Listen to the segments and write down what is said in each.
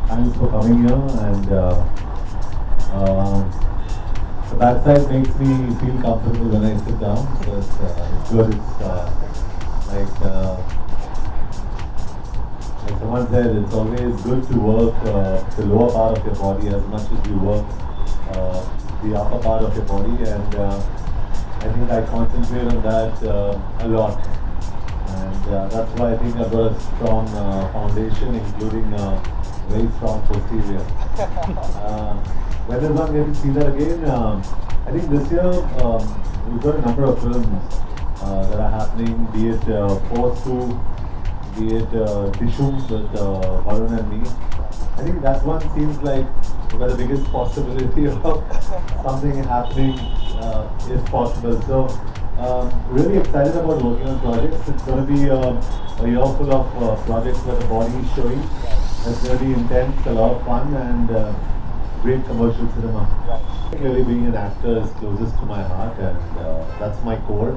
Thanks for coming here, and the backside makes me feel comfortable when I sit down. So it's good. It's like someone said, it's always good to work the lower part of your body as much as you work the upper part of your body, and I think I concentrate on that a lot. And that's why I think I've got a strong foundation, including very strong posterior. When is one going to see that again? I think this year we've got a number of films that are happening, be it Force 2, be it Dishum with Varun and me. I think that one seems like where the biggest possibility of something happening is possible. So really excited about working on projects. It's going to be a year full of projects where the body is showing. It's going to be intense, a lot of fun, and great commercial cinema. Really being an actor is closest to my heart, and that's my core.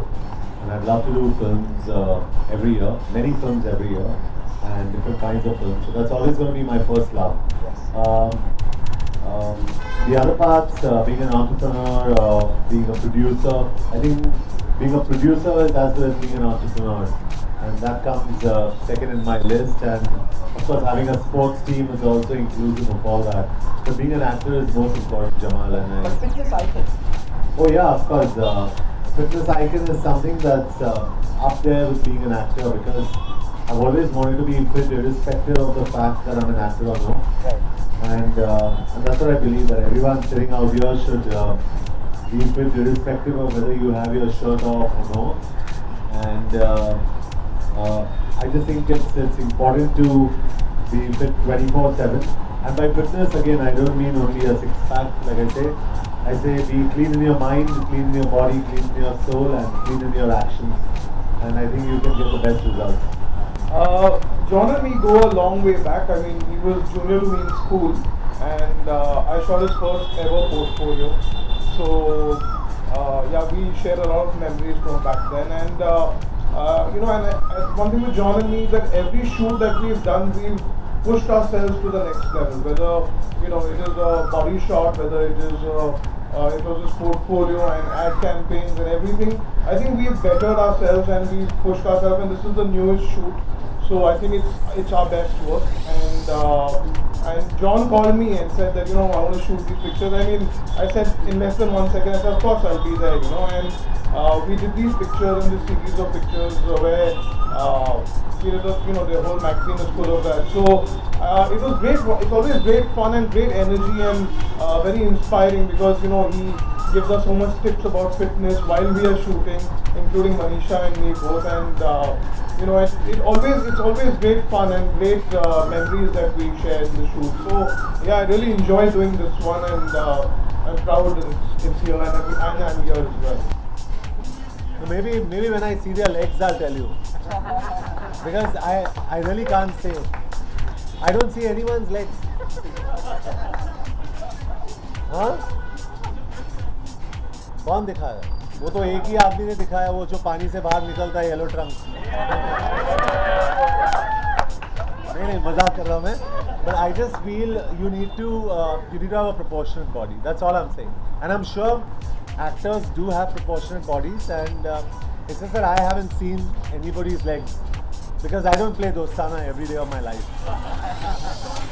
And I'd love to do films every year, many films every year, and different kinds of films. So that's always going to be my first love. The other parts, being an entrepreneur, being a producer, I think being a producer is as well as being an entrepreneur. And that comes second in my list. And of course, having a sports team is also inclusive of all that. So being an actor is most important, Jamal. And But fitness icon. oh yeah, of course. Fitness icon is something that's up there with being an actor, because I've always wanted to be fit irrespective of the fact that I'm an actor or no. Right. And that's what I believe, that everyone sitting out here should be fit irrespective of whether you have your shirt off or no. And I just think it's important to be fit 24/7. And by fitness, again, I don't mean only a six-pack, like I say. I say be clean in your mind, clean in your body, clean in your soul, and clean in your actions. And I think you can get the best results. John and me go a long way back. I mean, he was junior to me in school, and I shot his first ever portfolio. So, yeah, we share a lot of memories from back then. And one thing with John and me is that every shoot that we've done, we've pushed ourselves to the next level. Whether it is a body shot, whether it is it was his portfolio and ad campaigns and everything. I think we've bettered ourselves and we've pushed ourselves, and this is the newest shoot. So I think it's our best work. And John called me and said that I want to shoot these pictures. I mean, I said in less than 1 second. I said of course I'll be there. And we did these pictures and this series of pictures where the whole magazine is full of that. So it was great. It's always great fun and great energy and very inspiring, because he gives us so much tips about fitness while we are shooting, including Manisha and me both. And it's always great fun and great memories that we share in the shoot. So yeah, I really enjoy doing this one, and I'm proud that it's here, and I'm here as well. Maybe when I see their legs, I'll tell you. Because I really can't say. I don't see anyone's legs. हाँ? कौन दिखाया? वो तो एक ही आदमी ने दिखाया, वो जो पानी से बाहर निकलता है, येलो ट्रंक. नहीं मजाक कर रहा हूँ मैं. But I just feel you need to have a proportionate body. That's all I'm saying. And I'm sure actors do have proportionate bodies, and it's just that I haven't seen anybody's legs, because I don't play Dostana every day of my life.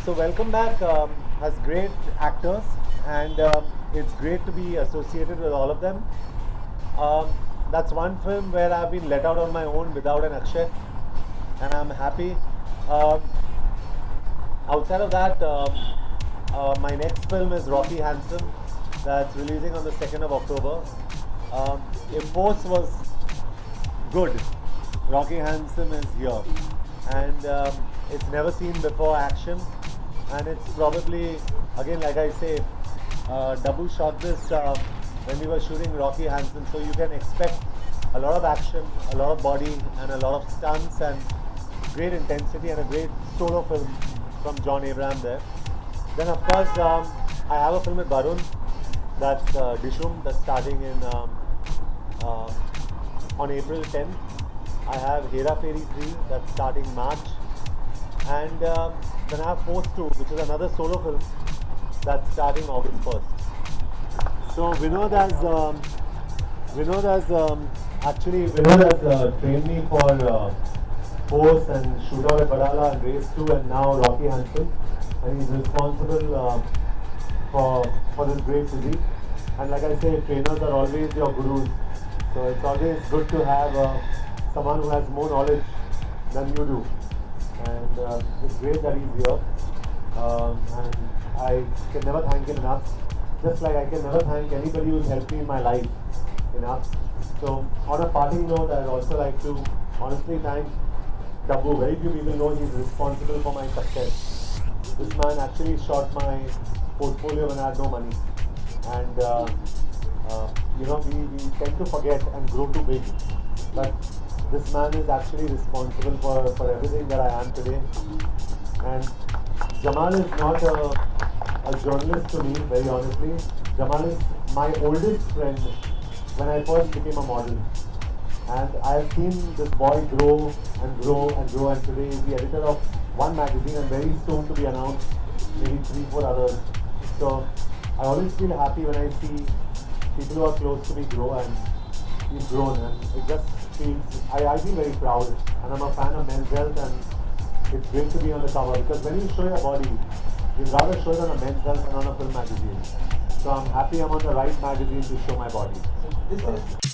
So welcome back as great actors, and it's great to be associated with all of them. That's one film where I've been let out on my own without an Akshay, and I'm happy. Outside of that, my next film is Rocky Handsome, that's releasing on the 2nd of October. If Force was good, Rocky Handsome is here, and it's never seen before action, and it's probably, again like I say, double shot this when we were shooting Rocky Handsome, so you can expect a lot of action, a lot of body, and a lot of stunts, and great intensity, and a great solo film from John Abraham there. Then of course I have a film with Varun, that's Dishum, that's starting in on April 10th. I have Hera Fairy 3, that's starting March. And then I have Force 2, which is another solo film that's starting August 1st. So Vinod has trained me for Force and Shootout at Badala and Race 2 and now Rocky Hanson, and he's responsible for this great physique. And like I say, trainers are always your gurus. So it's always good to have someone who has more knowledge than you do. And it's great that he's here. And I can never thank him enough. Just like I can never thank anybody who's helped me in my life enough. So on a parting note, I'd also like to honestly thank Dabbu. Very few people know he's responsible for my success. This man actually shot my portfolio when I had no money. And we tend to forget and grow too big. But this man is actually responsible for everything that I am today. And Jamal is not a journalist to me, very honestly. Jamal is my oldest friend when I first became a model. And I have seen this boy grow and grow and grow, and today he's the editor of one magazine and very soon to be announced, maybe 3-4 others. So I always feel happy when I see people who are close to me grow, and he's grown, and it just feels, I feel very proud, and I'm a fan of Men's Health, and it's great to be on the cover, because when you show your body, you'd rather show it on a Men's Health than on a film magazine. So I'm happy I'm on the right magazine to show my body. This is